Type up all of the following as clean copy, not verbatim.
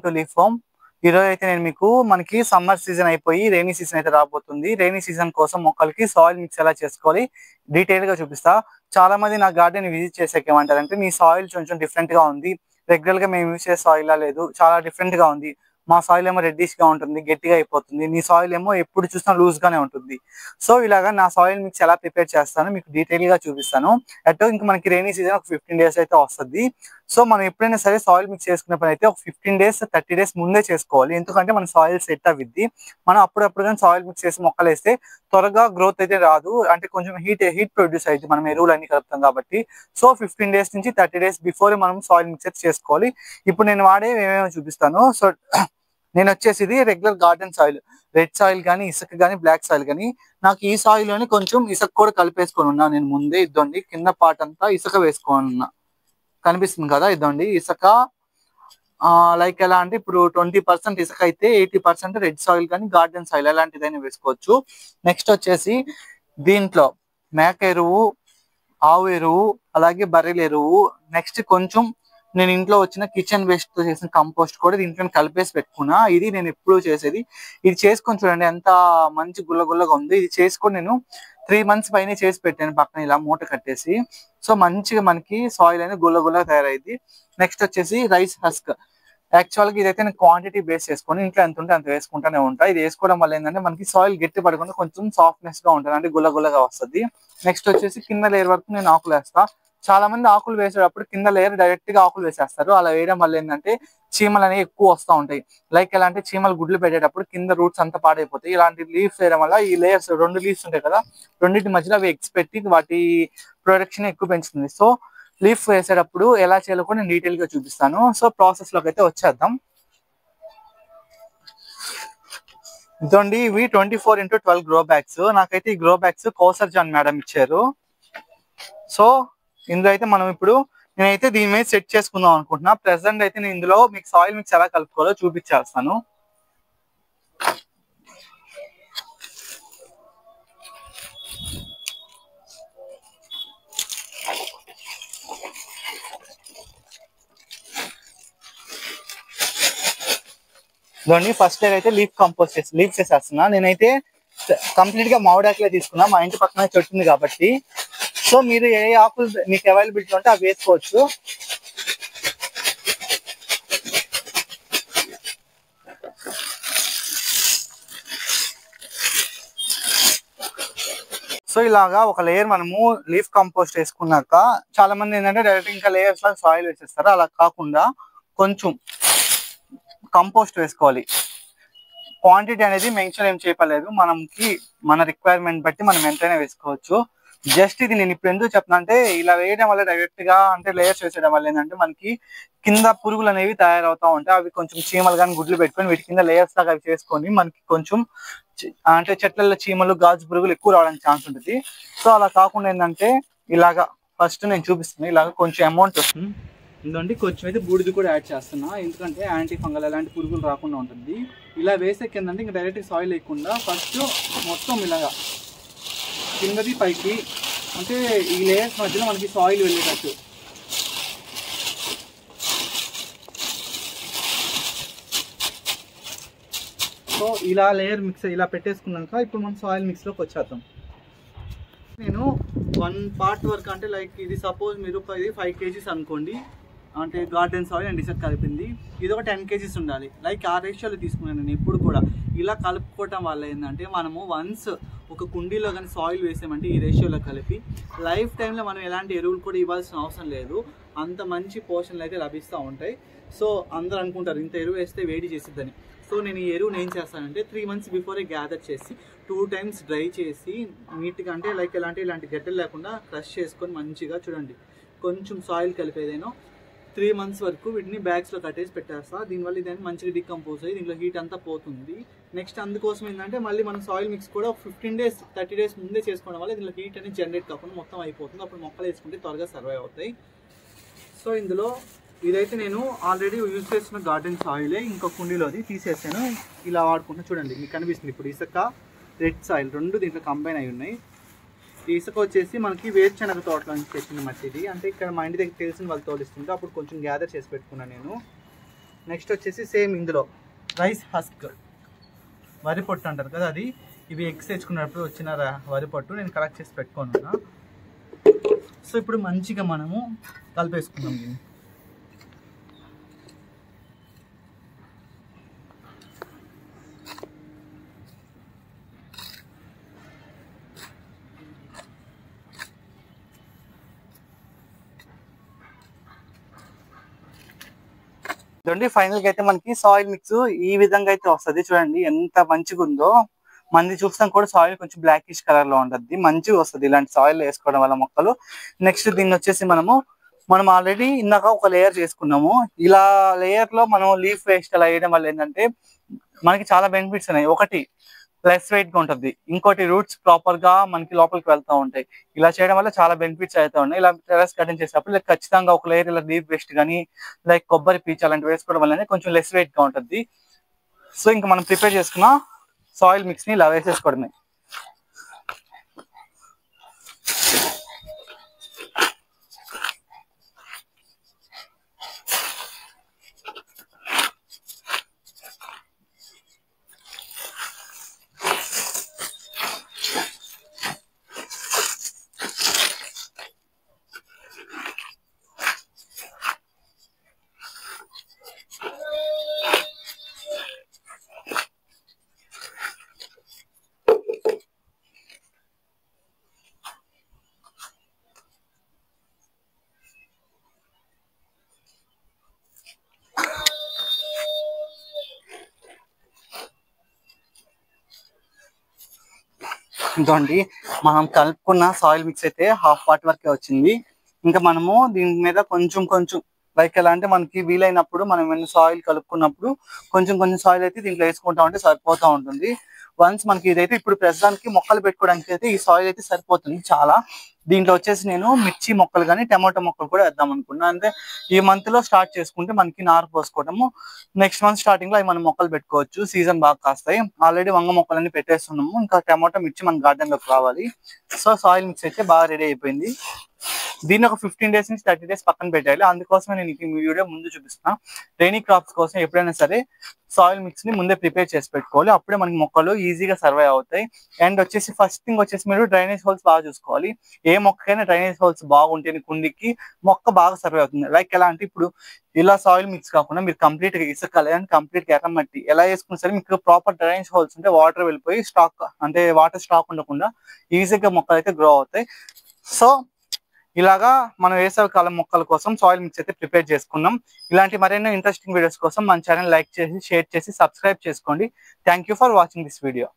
To leaf form. ఈరోజు అయితే నేను మీకు మనకి సమ్మర్ సీజన్ అయిపోయి రైనీ సీజన్ అయితే రాబోతుంది. రైనీ సీజన్ కోసం మొక్కలకి సాయిల్ మిక్స్ ఎలా చేసుకోవాలి డీటెయిల్ గా చూపిస్తా. చాలా మంది నా గార్డెన్ విజిట్ చేసాక ఏమంటారంటే మీ సాయిల్ కొంచెం డిఫరెంట్ గా ఉంది, రెగ్యులర్ గా మేము యూజ్ చేసే సాయిల్ లా లేదు, చాలా డిఫరెంట్ గా ఉంది, మా సాయిల్ ఏమో రెడ్డిష్ గా ఉంటుంది, గట్టిగా అయిపోతుంది, నీ సాయిల్ ఏమో ఎప్పుడు చూసినా లూజ్ గానే ఉంటుంది. సో ఇలాగా నా సాయిల్ మిక్స్ ఎలా ప్రిపేర్ చేస్తాను మీకు డీటెయిల్ గా చూపిస్తాను. అటు ఇంకా మనకి రైనీ సీజన్ ఒక 15 days అయితే వస్తుంది. సో మనం ఎప్పుడైనా సరే సాయిల్ మిక్స్ చేసుకునే పని అయితే ఒక 15 days 30 days ముందే చేసుకోవాలి. ఎందుకంటే మన సాయిల్ సెట్ అవ్విద్ది. మనం అప్పుడప్పుడు కానీ సాయిల్ మిక్స్ చేసి మొక్కలు వేస్తే త్వరగా గ్రోత్ అయితే రాదు, అంటే కొంచెం హీట్ ప్రొడ్యూస్ అయింది మనం ఎరువులు అన్ని కలుపుతాం కాబట్టి. సో 15 days నుంచి 30 days బిఫోర్ మనం సాయిల్ మిక్స్ చేసుకోవాలి. ఇప్పుడు నేను వాడే ఏమేమో చూపిస్తాను. సో నేను వచ్చేసి ఇది regular garden soil, red soil కానీ ఇసుక కానీ బ్లాక్ సాయిల్ కానీ, నాకు ఈ సాయిల్ లోని కొంచెం ఇసుక కూడా కలిపేసుకొని ఉన్నా నేను ముందే. ఇద్దండి కింద పార్ట్ అంతా ఇసుక వేసుకొని ఉన్నా, కనిపిస్తుంది కదా, ఇద్దండి ఇసుక. లైక్ ఎలా అంటే ఇప్పుడు 20% ఇసుక అయితే 80% రెడ్ సాయిల్ కానీ గార్డెన్ సాయిల్ ఎలాంటిదైనా వేసుకోవచ్చు. నెక్స్ట్ వచ్చేసి దీంట్లో మేక ఎరువు, ఆవు ఎరువు, అలాగే బర్రెల ఎరువు, నెక్స్ట్ కొంచెం నేను ఇంట్లో వచ్చిన కిచెన్ వేస్ట్ తో చేసిన కంపోస్ట్ కూడా దీంట్లో కలిపేసి పెట్టుకున్నా. ఇది నేను ఎప్పుడు చేసేది. ఇది చేసుకొని చూడండి ఎంత మంచి గుల్లగుల్లగా ఉంది. ఇది చేసుకొని నేను 3 months పైన చేసి పెట్టాను పక్కన ఇలా మూట కట్టేసి. సో మంచిగా మనకి సాయిల్ అనేది గుల్లగుల్లగా తయారైంది. నెక్స్ట్ వచ్చేసి రైస్ హస్క్. యాక్చువల్గా ఇదైతే నేను క్వాంటిటీ బేస్ చేసుకొని ఇంట్లో ఎంత ఉంటే అంత వేసుకుంటానే ఉంటా. ఇది వేసుకోవడం వల్ల ఏంటంటే మనకి సాయిల్ గట్టి పడకుండా కొంచెం సాఫ్ట్నెస్ గా ఉంటుంది, అంటే గుల్లగుల్లగా వస్తుంది. నెక్స్ట్ వచ్చేసి కింద లేయర్ వరకు నేను ఆకులు వేస్తా. చాలా మంది ఆకులు వేసేటప్పుడు కింద లేయర్ డైరెక్ట్ గా ఆకులు వేసేస్తారు. అలా వేయడం వల్ల ఏంటంటే చీమలు అనేవి ఎక్కువ వస్తూ ఉంటాయి. లైక్ ఎలా అంటే చీమలు గుడ్లు పెట్టేటప్పుడు కింద రూట్స్ అంతా పాడైపోతాయి. ఇలాంటి లీవ్స్ వేయడం వల్ల ఈ లేయర్స్ 2 leaves ఉంటాయి కదా, రెండింటి మధ్యలో అవి ఎగ్స్ పెట్టి వాటి ప్రొడక్షన్ ఎక్కువ పెంచుతుంది. సో లీఫ్ వేసేటప్పుడు ఎలా చేయాలో కూడా నేను డీటెయిల్ గా చూపిస్తాను. సో ప్రాసెస్ లోకి అయితే వచ్చేద్దాం. ఇదండి ఇవి 24x12 గ్రో బ్యాగ్స్. నాకైతే ఈ grow bags Kausar Jan madam ఇచ్చారు. సో ఇందులో అయితే మనం ఇప్పుడు నేనైతే దీని మీద సెట్ చేసుకుందాం అనుకుంటున్నా. ప్రెసెంట్ అయితే నేను ఇందులో మీకు సాయిల్ మిక్స్ ఎలా కలుపుకోవాలో చూపించేస్తాను. దాన్ని ఫస్ట్ అయితే లీవ్స్ వేసేస్తున్నా. నేనైతే కంప్లీట్ గా మామిడాకులే తీసుకున్నా, మా ఇంటి పక్కన చెట్టు ఉంది కాబట్టి. సో మీరు ఏ ఆకులు మీకు అవైలబిలిటీ ఉంటే అవి వేసుకోవచ్చు. సో ఇలాగా ఒక లేయర్ మనము లీఫ్ కంపోస్ట్ వేసుకున్నాక చాలా మంది ఏంటంటే డైరెక్ట్ ఇంకా లేయర్స్ లాగా సాయిల్ వేసేస్తారు. అలా కాకుండా కొంచెం కంపోస్ట్ వేసుకోవాలి. క్వాంటిటీ అనేది మెన్షన్ ఏం చేయలేదు, మనకి మన రిక్వైర్మెంట్ బట్టి మనం ఎంతైనా వేసుకోవచ్చు. జస్ట్ ఇది నేను ఇప్పుడు ఎందుకు చెప్తున్నా అంటే ఇలా వేయడం వల్ల డైరెక్ట్ గా అంటే లేయర్స్ వేసేయడం వల్ల ఏంటంటే మనకి కింద పురుగులు అనేవి తయారవుతా ఉంటాయి. అవి కొంచెం చీమలు కానీ గుడ్లు పెట్టుకొని వీటి కింద లేయర్స్ లాగా అవి చేసుకొని మనకి కొంచెం అంటే చెట్లలో చీమలు గాజు పురుగులు ఎక్కువ రావడానికి ఛాన్స్ ఉంటుంది. సో అలా కాకుండా ఏంటంటే ఇలాగా ఫస్ట్ నేను చూపిస్తున్నాను. ఇలాగ కొంచెం అమౌంట్ వస్తుంది ఎందుకంటే కొంచెం అయితే బూడిది కూడా యాడ్ చేస్తున్నా, ఎందుకంటే యాంటీ ఫంగల్ ఎలాంటి పురుగులు రాకుండా ఉంటుంది. ఇలా వేసే కిందంటే ఇంకా డైరెక్ట్ సాయిల్ వేయకుండా ఫస్ట్ మొత్తం ఇలాగా కిందది పైకి అంటే ఈ లేయర్స్ మధ్యలో మనకి సాయిల్ వెళ్ళేటట్టు సో ఇలా లేయర్ మిక్స్ ఇలా పెట్టేసుకున్నాక ఇప్పుడు మనం సాయిల్ మిక్స్లోకి వచ్చేద్దాం. నేను 1 part వరకు అంటే లైక్ ఇది సపోజ్ మీరు ఇది 5 kgs అనుకోండి, అంటే గార్డెన్ సాయిల్ అండ్ ఇసుక కలిపింది. ఇది ఒక 10 kgs ఉండాలి. లైక్ ఆ రేషియోలో తీసుకున్నాను నేను ఎప్పుడు కూడా. ఇలా కలుపుకోవటం వల్ల ఏంటంటే మనము వన్స్ ఒక కుండీలో కానీ సాయిల్ వేసామంటే ఈ రేషియోలో కలిపి లైఫ్ టైంలో మనం ఎలాంటి ఎరువులు కూడా ఇవ్వాల్సిన అవసరం లేదు. అంత మంచి పోషణలు అయితే లభిస్తూ ఉంటాయి. సో అందరూ అనుకుంటారు ఇంత ఎరువు వేస్తే వేడి చేసిద్దని. సో నేను ఈ ఎరువుని ఏం చేస్తానంటే 3 months బిఫోరే గ్యాదర్ చేసి 2 times డ్రై చేసి నీట్గా అంటే లైక్ ఇలాంటి గడ్డలు లేకుండా క్రష్ చేసుకొని మంచిగా చూడండి కొంచెం సాయిల్ కలిపేదేనో 3 months వరకు వీటిని బ్యాగ్స్లో కట్టేసి పెట్టేస్తా. దీనివల్ల ఇదేంటి మంచిగా డికంపోజ్ అయ్యి దీంట్లో హీట్ అంతా పోతుంది. నెక్స్ట్ అందుకోసం ఏంటంటే మళ్ళీ మనం సాయిల్ మిక్స్ కూడా 15 days 30 days ముందే చేసుకోవడం వల్ల దీంట్లో హీట్ అనేది జనరేట్ కాకుండా మొత్తం అయిపోతుంది. అప్పుడు మొక్కలు వేసుకుంటే త్వరగా సర్వైవ్ అవుతాయి. సో ఇందులో ఇదైతే నేను ఆల్రెడీ యూజ్ చేసిన గార్డెన్ సాయిలే ఇంకో కుండీలోది తీసేసాను. ఇలా వాడుకుంటా చూడండి మీకు కనిపిస్తుంది. ఇప్పుడు ఇసుక రెడ్ సాయిల్ 2 దీంట్లో కంబైన్ అయి ఉన్నాయి. ఈ ఇసుక వచ్చేసి మనకి వేరుశనగ తోటలో నుంచి తెచ్చిన మట్టిది. అంటే ఇక్కడ మా ఇంటి దగ్గర తెలిసిన వాళ్ళు తోలిస్తుంటే అప్పుడు కొంచెం గ్యాదర్ చేసి పెట్టుకున్నాను నేను. నెక్స్ట్ వచ్చేసి సేమ్ ఇందులో రైస్ హస్క్, వరి పొట్టు అంటారు కదా అది. ఇవి ఎగ్స్ తెచ్చుకున్నప్పుడు వచ్చిన వరి పొట్టు నేను కలెక్ట్ చేసి పెట్టుకున్నా. సో ఇప్పుడు మంచిగా మనము కలిపేసుకుందాం దీన్ని. చూడండి ఫైనల్ గా అయితే మనకి సాయిల్ మిక్స్ ఈ విధంగా అయితే వస్తుంది. చూడండి ఎంత మంచిగా ఉందో. మంది చూస్తాం కూడా సాయిల్ కొంచెం బ్లాకిష్ కలర్ లో ఉంటుంది, మంచిగా వస్తుంది ఇలాంటి సాయిల్ వేసుకోవడం వల్ల మొక్కలు. నెక్స్ట్ దీన్ని వచ్చేసి మనం ఆల్రెడీ ఇందాక ఒక లేయర్ చేసుకున్నాము. ఇలా లేయర్ లో మనం లీఫ్ వేస్ట్ అలా వేయడం వల్ల ఏంటంటే మనకి చాలా బెనిఫిట్స్ ఉన్నాయి. ఒకటి లెస్ వెయిట్ గా ఉంటుంది, ఇంకోటి రూట్స్ ప్రాపర్ గా మనకి లోపలికి వెళ్తూ ఉంటాయి. ఇలా చేయడం వల్ల చాలా బెనిఫిట్స్ అయితే ఉన్నాయి. ఇలా టెర్రస్ గార్డెన్ చేసేటప్పుడు లైక్ ఖచ్చితంగా ఒక లేయర్ ఇలా లీఫ్ వేస్ట్ కానీ లైక్ కొబ్బరి పీచు అలాంటి వేసుకోవడం వల్లనే కొంచెం లెస్ వెయిట్ గా ఉంటుంది. సో ఇంకా మనం ప్రిపేర్ చేసుకున్న సాయిల్ మిక్స్ ని ఇలా వేసేసుకోవడమే. ఇదండి మనం కలుపుకున్న సాయిల్ మిక్స్ అయితే హాఫ్ పార్ట్ వరకే వచ్చింది. ఇంకా మనము దీని మీద కొంచెం కొంచెం లైక్ ఎలా అంటే మనకి వీలైనప్పుడు మనం ఏమైనా సాయిల్ కలుపుకున్నప్పుడు కొంచెం కొంచెం సాయిల్ అయితే దీంట్లో వేసుకుంటా ఉంటే సరిపోతూ ఉంటుంది. వన్స్ మనకి ఇదైతే ఇప్పుడు ప్రస్తుతానికి మొక్కలు పెట్టుకోవడానికి అయితే ఈ సాయిల్ అయితే సరిపోతుంది చాలా. దీంట్లో వచ్చేసి నేను మిర్చి మొక్కలు కానీ టమాటో మొక్కలు కూడా వేద్దాం అనుకున్నా. అంటే ఈ మంత్ లో స్టార్ట్ చేసుకుంటే మనకి నారు పోసుకోవడము, నెక్స్ట్ మంత్ స్టార్టింగ్ లో అవి మనం మొక్కలు పెట్టుకోవచ్చు. సీజన్ బాగా కాస్తాయి. ఆల్రెడీ వంగ మొక్కలన్నీ పెట్టేస్తున్నాము, ఇంకా టమాటో మిర్చి మన గార్డెన్ లోకి రావాలి. సో సాయిల్ మిక్స్ అయితే బాగా రెడీ అయిపోయింది. దీన్ని ఒక 15 days నుంచి 30 days పక్కన పెట్టాలి. అందుకోసమే నేను ఈ వీడియో ముందు చూపిస్తున్నా. రైనీ క్రాప్స్ కోసం ఎప్పుడైనా సరే సాయిల్ మిక్స్ ని ముందే ప్రిపేర్ చేసి పెట్టుకోవాలి, అప్పుడే మనకి మొక్కలు ఈజీగా సర్వైవ్ అవుతాయి. అండ్ వచ్చేసి ఫస్ట్ థింగ్ వచ్చేసి మీరు డ్రైనేజ్ హోల్స్ బాగా చూసుకోవాలి. ఏ మొక్కకైనా డ్రైనేజ్ హోల్స్ బాగుంటేనే కుండికి మొక్క బాగా సర్వైవ్ అవుతుంది. లైక్ ఎలా అంటే ఇప్పుడు ఇలా సాయిల్ మిక్స్ కాకుండా మీరు కంప్లీట్ గా ఇసుక లేదంటే కంప్లీట్ గా ఎర్రమట్టి ఎలా వేసుకున్నా సరే మీకు ప్రాపర్ డ్రైనేజ్ హోల్స్ ఉంటే వాటర్ వెళ్ళిపోయి స్టాక్ అంటే వాటర్ స్టాక్ ఉండకుండా ఈజీగా మొక్కలు అయితే గ్రో అవుతాయి. సో ఇలాగా మనం వేసవి కాలం మొక్కల కోసం సాయిల్ మిక్స్ అయితే ప్రిపేర్ చేసుకున్నాం. ఇలాంటి మరెన్నో ఇంట్రెస్టింగ్ వీడియోస్ కోసం మన ఛానల్ లైక్ చేసి షేర్ చేసి సబ్స్క్రైబ్ చేసుకోండి. Thank you for watching this video.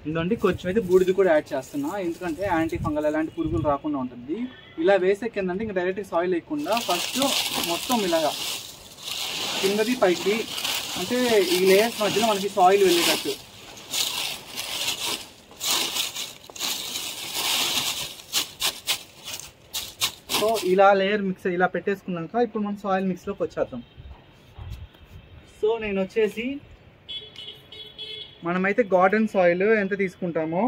ఇందులో కొంచెం అయితే బూడిది కూడా యాడ్ చేస్తున్నా, ఎందుకంటే యాంటీ ఫంగల్ ఎలాంటి పురుగులు రాకుండా ఉంటుంది. ఇలా వేసే కిందంటే ఇంకా డైరెక్ట్ సాయిల్ వేయకుండా ఫస్ట్ మొత్తం ఇలాగా కిందది పైకి అంటే ఈ లేయర్స్ మధ్యలో మనకి సాయిల్ వెళ్ళేటట్టు సో ఇలా లేయర్ మిక్స్ ఇలా పెట్టేసుకున్నాక ఇప్పుడు మనం సాయిల్ మిక్స్లోకి వచ్చేద్దాం. సో నేను వచ్చేసి మనమైతే గార్డెన్ సాయిల్ ఎంత తీసుకుంటామో